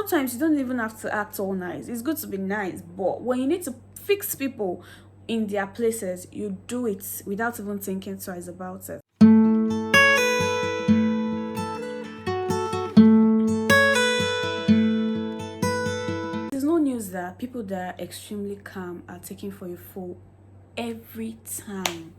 Sometimes you don't even have to act all nice. It's good to be nice, but when you need to fix people in their places, you do it without even thinking twice about it. There's no news that people that are extremely calm are taken for a fool every time.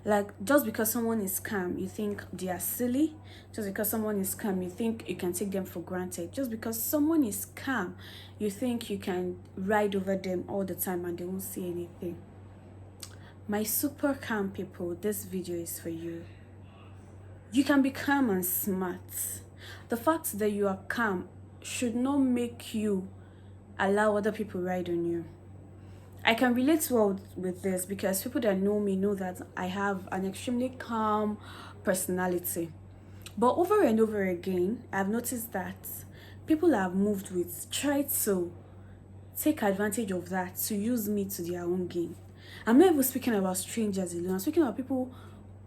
Like, just because someone is calm, you think they are silly. Just because someone is calm, you think you can take them for granted. Just because someone is calm, you think you can ride over them all the time and they won't say anything. My super calm people, this video is for you. You can be calm and smart. The fact that you are calm should not make you allow other people ride on you. I can relate well with this because people that know me know that I have an extremely calm personality. But over and over again, I've noticed that people I've moved with try to take advantage of that to use me to their own gain. I'm not even speaking about strangers alone. I'm speaking about people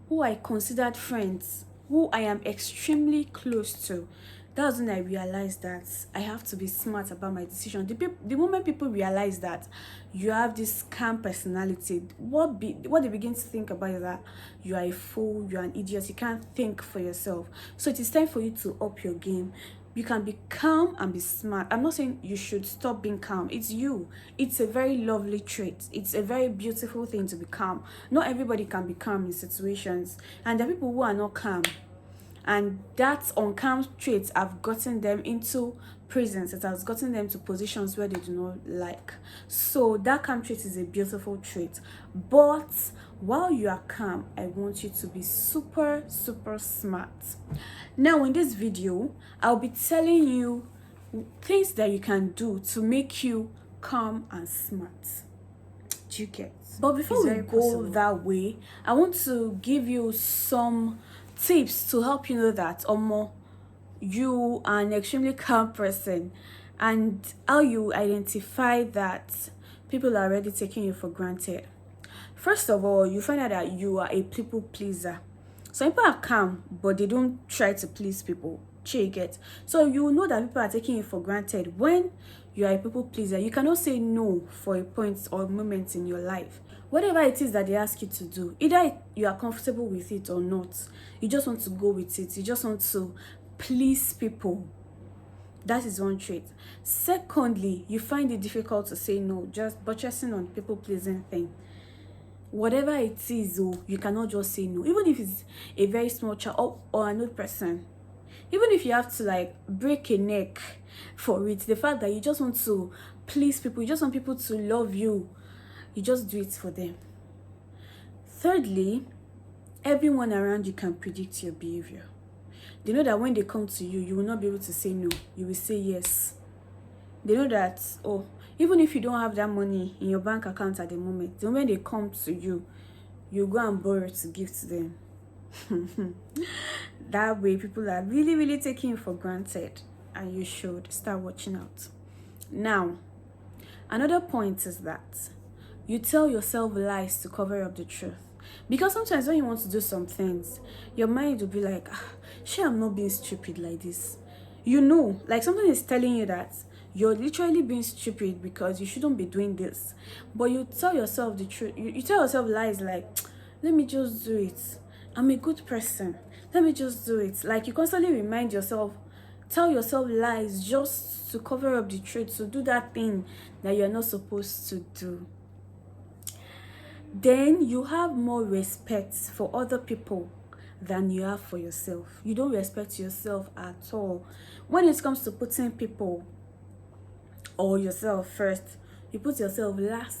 who I considered friends, who I am extremely close to. That's when I realized that I have to be smart about my decision. The moment people realize that you have this calm personality, what they begin to think about is that you are a fool, you are an idiot, you can't think for yourself. So it is time for you to up your game. You can be calm and be smart. I'm not saying you should stop being calm. It's you. It's a very lovely trait. It's a very beautiful thing to be calm. Not everybody can be calm in situations. And there are people who are not calm. And that uncalm traits have gotten them into prisons. It has gotten them to positions where they do not like. So that calm trait is a beautiful trait. But while you are calm, I want you to be super smart. Now in this video, I'll be telling you things that you can do to make you calm and smart. Do you get? But before we go that way, I want to give you some tips to help you know that you are an extremely calm person, and how you identify that people are already taking you for granted. First of all, you find out that you are a people pleaser. Some people are calm, but they don't try to please people. Get? So you know that people are taking you for granted when you are a people pleaser. You cannot say no for a point or moment in your life. Whatever it is that they ask you to do, either you are comfortable with it or not, you just want to go with it. You just want to please people. That is one trait. Secondly, you find it difficult to say no, just buttressing on people pleasing thing. Whatever it is, you cannot just say no, even if it's a very small child or an old person. Even if you have to like break a neck for it, the fact that you just want to please people, you just want people to love you, you just do it for them. Thirdly, everyone around you can predict your behavior. They know that when they come to you, you will not be able to say no. You will say yes. They know that, even if you don't have that money in your bank account at the moment they come to you, you go and borrow to give to them. That way, people are really taking you for granted, and you should start watching out. Now, another point is that you tell yourself lies to cover up the truth. Because sometimes when you want to do some things, your mind will be like, I'm not being stupid like this. You know, like something is telling you that you're literally being stupid because you shouldn't be doing this. But you tell yourself the truth. You tell yourself lies like, let me just do it. I'm a good person. Let me just do it. Like you constantly remind yourself, tell yourself lies just to cover up the truth, to do that thing that you're not supposed to do. Then you have more respect for other people than you have for yourself. You don't respect yourself at all. When it comes to putting people or yourself first, you put yourself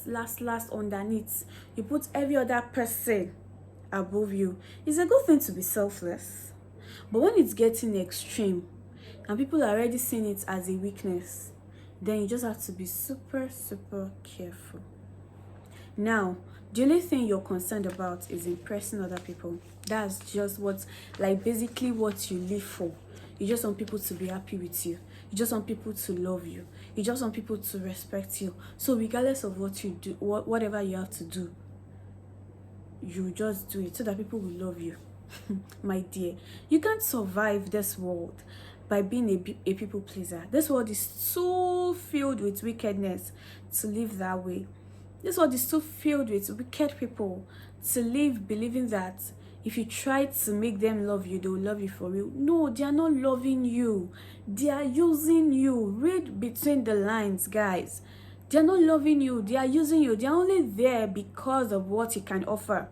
last underneath. You put every other person above you. It's a good thing to be selfless, but when it's getting extreme and people are already seeing it as a weakness, then you just have to be super careful. Now, the only thing you're concerned about is impressing other people. That's just basically what you live for. You just want people to be happy with you. You just want people to love you. You just want people to respect you. So regardless of what you do, whatever you have to do, you just do it so that people will love you. My dear, you can't survive this world by being a people pleaser. This world is so filled with wickedness to live that way. This world is so filled with wicked people to live believing that if you try to make them love you, they will love you for real. No, they are not loving you. They are using you. Read between the lines, guys. They are not loving you. They are using you. They are only there because of what you can offer.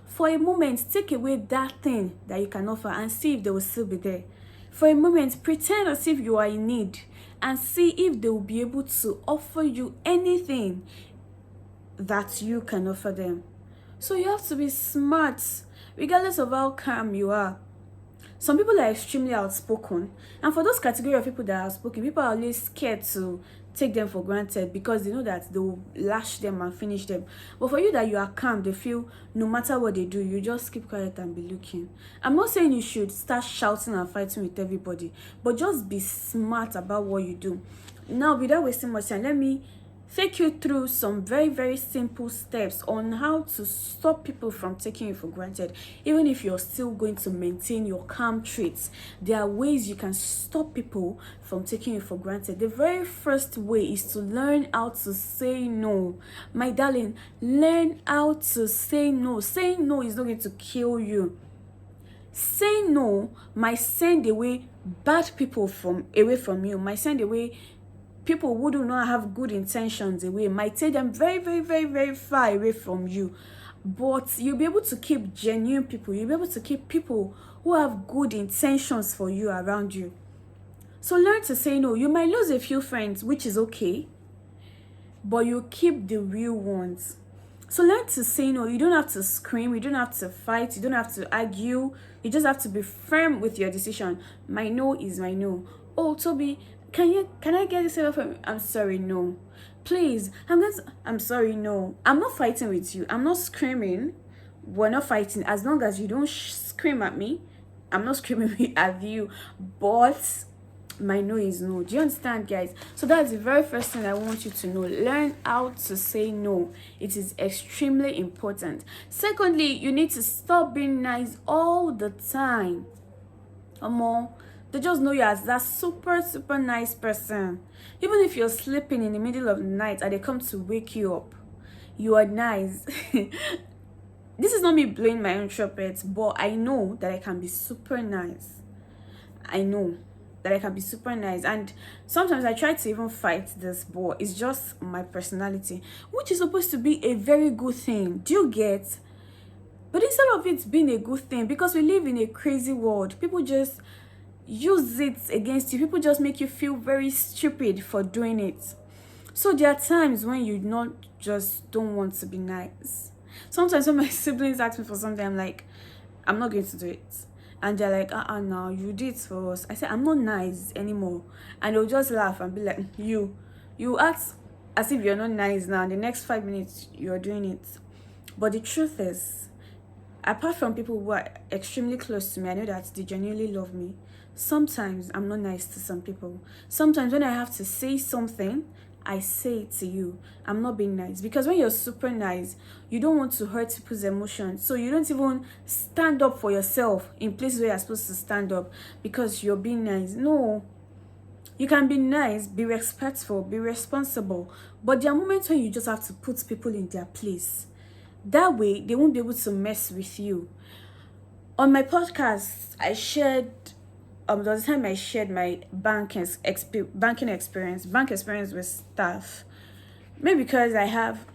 For a moment, take away that thing that you can offer and see if they will still be there. For a moment, pretend as if you are in need and see if they will be able to offer you anything that you can offer them. So you have to be smart, regardless of how calm you are. Some people are extremely outspoken, and for those category of people that are outspoken, people are always scared to take them for granted because they know that they will lash them and finish them. But for you that you are calm, they feel no matter what they do, you just keep quiet and be looking. I'm not saying you should start shouting and fighting with everybody, but just be smart about what you do. Now, without wasting much time, let me take you through some very, very simple steps on how to stop people from taking you for granted. Even if you're still going to maintain your calm traits, there are ways you can stop people from taking you for granted. The very first way is to learn how to say no. My darling, learn how to say no. Saying no is not going to kill you. Saying no might send away bad people away from you, might send away people who do not have good intentions away, might take them very, very, very, very far away from you. But you'll be able to keep genuine people. You'll be able to keep people who have good intentions for you around you. So learn to say no. You might lose a few friends, which is okay, but you keep the real ones. So learn to say no. You don't have to scream. You don't have to fight. You don't have to argue. You just have to be firm with your decision. My no is my no. Oh, Toby, can I get this over from you? I'm sorry, no. Please, I'm sorry, no. I'm not fighting with you. I'm not screaming. We're not fighting. As long as you don't scream at me, I'm not screaming at you. But my no is no. Do you understand, guys? So that's the very first thing I want you to know. Learn how to say no. It is extremely important. Secondly, you need to stop being nice all the time. They just know you as that super, super nice person. Even if you're sleeping in the middle of the night and they come to wake you up, you are nice. This is not me blowing my own trumpet, but I know that I can be super nice. I know that I can be super nice. And sometimes I try to even fight this, but it's just my personality, which is supposed to be a very good thing. Do you get? But instead of it being a good thing, because we live in a crazy world, people just use it against you. People just make you feel very stupid for doing it. So there are times when you don't want to be nice. Sometimes when my siblings ask me for something, I'm like, I'm not going to do it. And they're like, no, you did it for us. I said, I'm not nice anymore. And they'll just laugh and be like, you act as if you're not nice now. In the next 5 minutes, you're doing it. But the truth is, apart from people who are extremely close to me, I know that they genuinely love me. Sometimes I'm not nice to some people. Sometimes when I have to say something, I say it to you. I'm not being nice. Because when you're super nice, you don't want to hurt people's emotions. So you don't even stand up for yourself in places where you're supposed to stand up because you're being nice. No. You can be nice, be respectful, be responsible. But there are moments when you just have to put people in their place. That way, they won't be able to mess with you. On my podcast, I shared there was a time I shared my banking experience with staff. Maybe because I have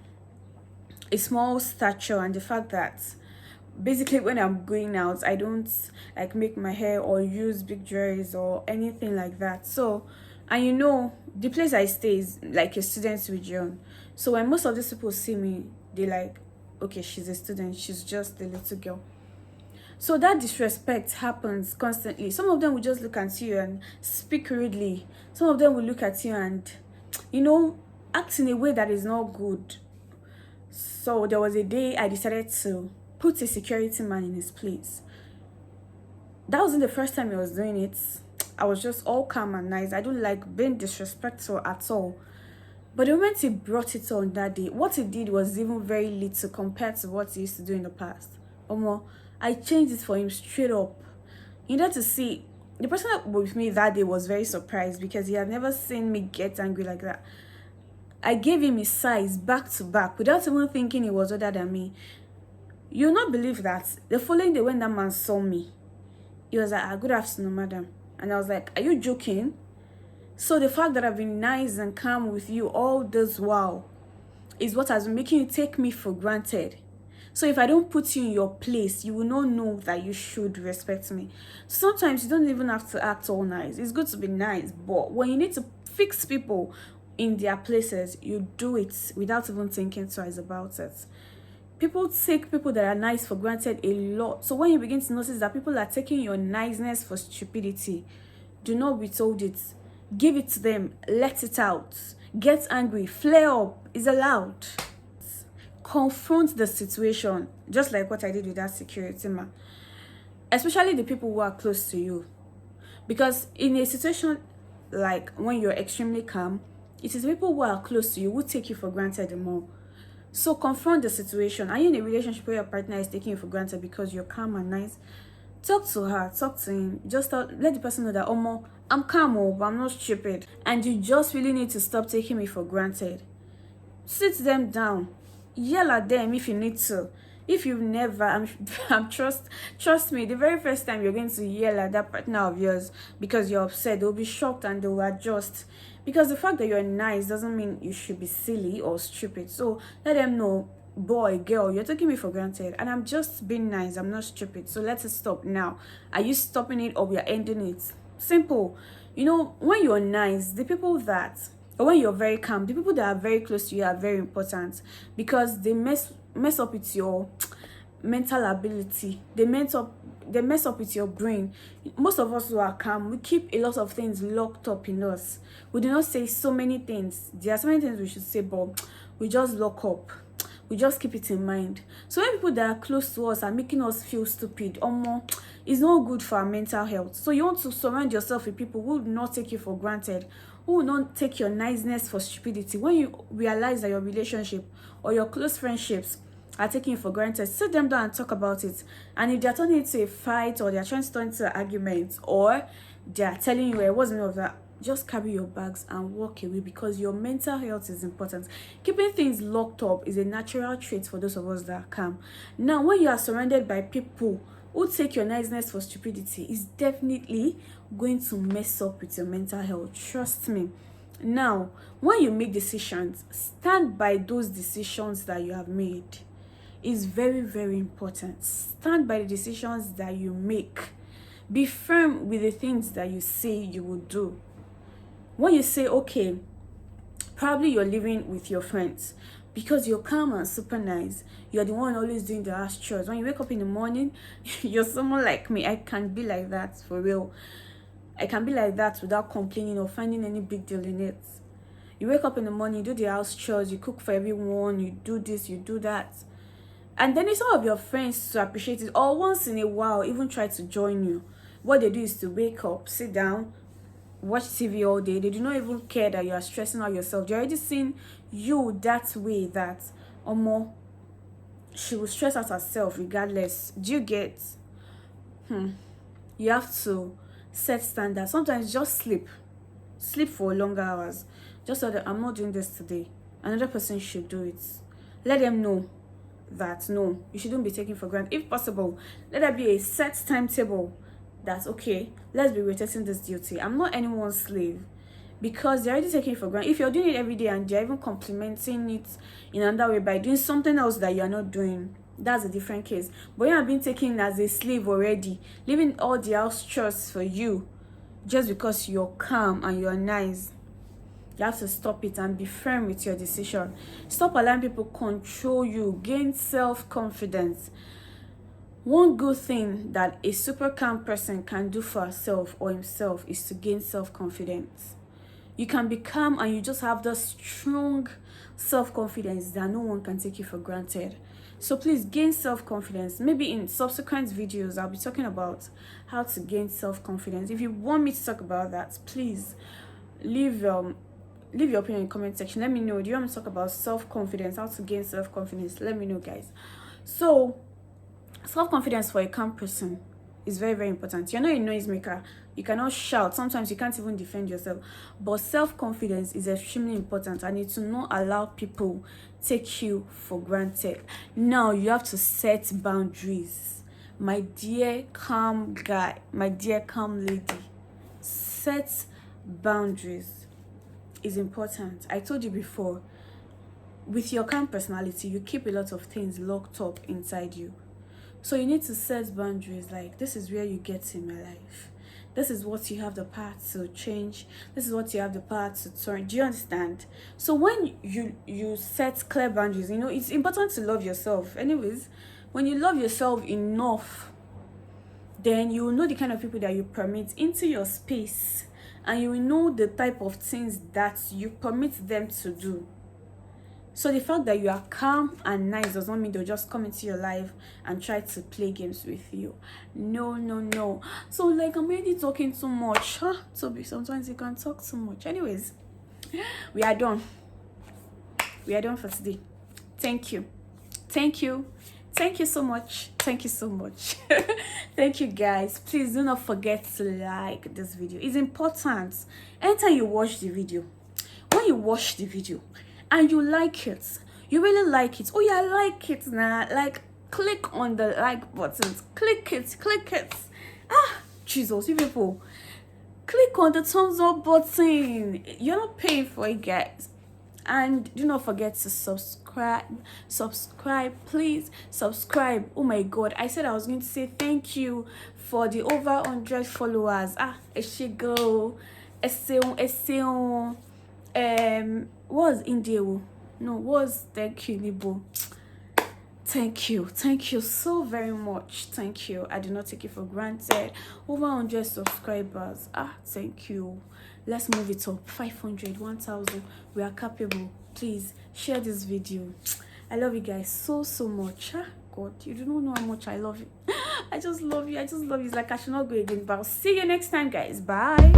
a small stature and the fact that basically when I'm going out, I don't like make my hair or use big jewelries or anything like that. So, and the place I stay is like a student's region. So when most of these people see me, they like, okay, she's a student, she's just a little girl. So that disrespect happens constantly. Some of them will just look at you and speak rudely. Some of them will look at you and, act in a way that is not good. So there was a day I decided to put a security man in his place. That wasn't the first time I was doing it. I was just all calm and nice. I don't like being disrespectful at all. But the moment he brought it on that day, what he did was even very little compared to what he used to do in the past. I changed it for him straight up. You need to see The person with me that day was very surprised because he had never seen me get angry like that. I gave him his size back to back without even thinking he was older than me. You'll not believe that. The following day when that man saw me, he was like, good afternoon, madam. And I was like, are you joking? So the fact that I've been nice and calm with you all this while is what has been making you take me for granted. So if I don't put you in your place, you will not know that you should respect me. Sometimes you don't even have to act all nice. It's good to be nice, but when you need to fix people in their places, you do it without even thinking twice about it. People take people that are nice for granted a lot. So when you begin to notice that people are taking your niceness for stupidity, do not withhold it. Give it to them. Let it out. Get angry. Flare up. It's allowed. Confront the situation, just like what I did with that security man. Especially the people who are close to you. Because in a situation like when you're extremely calm, it is people who are close to you who take you for granted the more. So confront the situation. Are you in a relationship where your partner is taking you for granted because you're calm and nice? Talk to her, talk to him. Just let the person know that, I'm calm, but I'm not stupid. And you just really need to stop taking me for granted. Sit them down. Yell at them if you need to. If you've never, trust me, the very first time you're going to yell at that partner of yours because you're upset, they'll be shocked and they'll adjust. Because the fact that you're nice doesn't mean you should be silly or stupid. So let them know, boy, girl, you're taking me for granted and I'm just being nice. I'm not stupid. So let's stop now. Are you stopping it or we are ending it? Simple. You know, when you're nice, the people that, or when you're very calm, the people that are very close to you are very important because they mess up with your mental ability. They mess up with your brain. Most of us who are calm, we keep a lot of things locked up in us. We do not say so many things. There are so many things we should say, but we just lock up. We just keep it in mind. So when people that are close to us are making us feel stupid, it's not good for our mental health. So you want to surround yourself with people who will not take you for granted, who will not take your niceness for stupidity. When you realize that your relationship or your close friendships are taking you for granted, sit them down and talk about it. And if they're turning into a fight or they're trying to turn into an argument or they're telling you it wasn't of that, just carry your bags and walk away because your mental health is important. Keeping things locked up is a natural trait for those of us that are calm. Now, when you are surrounded by people who take your niceness for stupidity, is definitely going to mess up with your mental health. Trust me. Now, when you make decisions, stand by those decisions that you have made. It's very, very important. Stand by the decisions that you make. Be firm with the things that you say you will do. When you say, okay, probably you're living with your friends because you're calm and super nice. You're the one always doing the house chores. When you wake up in the morning, you're someone like me. I can be like that for real. I can be like that without complaining or finding any big deal in it. You wake up in the morning, you do the house chores, you cook for everyone, you do this, you do that. And then it's all of your friends to appreciate it, or once in a while, even try to join you. What they do is to wake up, sit down, watch TV all day. They do not even care that you are stressing out yourself. They're already seeing you that way that, she will stress out herself regardless. Do you get? You have to set standards. Sometimes just sleep for longer hours. Just so that I'm not doing this today. Another person should do it. Let them know that no, you shouldn't be taken for granted. If possible, let there be a set timetable. That's okay. Let's be rotating this duty. I'm not anyone's slave because they're already taking it for granted. If you're doing it every day and they're even complimenting it in another way by doing something else that you're not doing, that's a different case. But you have been taken as a slave already, leaving all the house chores for you just because you're calm and you're nice. You have to stop it and be firm with your decision. Stop allowing people control you. Gain self-confidence. One good thing that a super calm person can do for herself or himself is to gain self-confidence. You can be calm and you just have the strong self-confidence that no one can take you for granted. So please gain self-confidence. Maybe in subsequent videos, I'll be talking about how to gain self-confidence. If you want me to talk about that, please leave your opinion in the comment section. Let me know. Do you want me to talk about self-confidence, how to gain self-confidence? Let me know, guys. So self-confidence for a calm person is very, very important. You're not a noisemaker. You cannot shout. Sometimes you can't even defend yourself. But self-confidence is extremely important, and it will not allow people take you for granted. Now you have to set boundaries. My dear calm guy, my dear calm lady, set boundaries is important. I told you before, with your calm personality, you keep a lot of things locked up inside you. So you need to set boundaries, like, this is where you get in my life. This is what you have the power to change. This is what you have the power to turn. Do you understand? So when you set clear boundaries, you know, it's important to love yourself. Anyways, when you love yourself enough, then you will know the kind of people that you permit into your space, and you will know the type of things that you permit them to do. So the fact that you are calm and nice does not mean they'll just come into your life and try to play games with you. No, no, no. So like, I'm already talking too much. Toby, sometimes you can talk too much. Anyways, we are done. We are done for today. Thank you. Thank you. Thank you so much. Thank you so much. Thank you, guys. Please do not forget to like this video. It's important. Anytime you watch the video, when you watch the video and you like it, you really like it, oh yeah, I like it now, like, click on the like buttons, click it. Jesus, you people, click on the thumbs up button. You're not paying for it, guys. And do not forget to subscribe. Please subscribe. Oh my god, I said I was going to say thank you for the over 100 followers. Eshigo, Eseon, was India, no, was thank you, Nibo. Thank you so very much. Thank you. I do not take it for granted. Over 100 subscribers. Thank you. Let's move it up. 500, 1000. We are capable. Please share this video. I love you guys so much. God, you do not know how much I love you. I just love you. It's like I should not go again, but I'll see you next time, guys. Bye.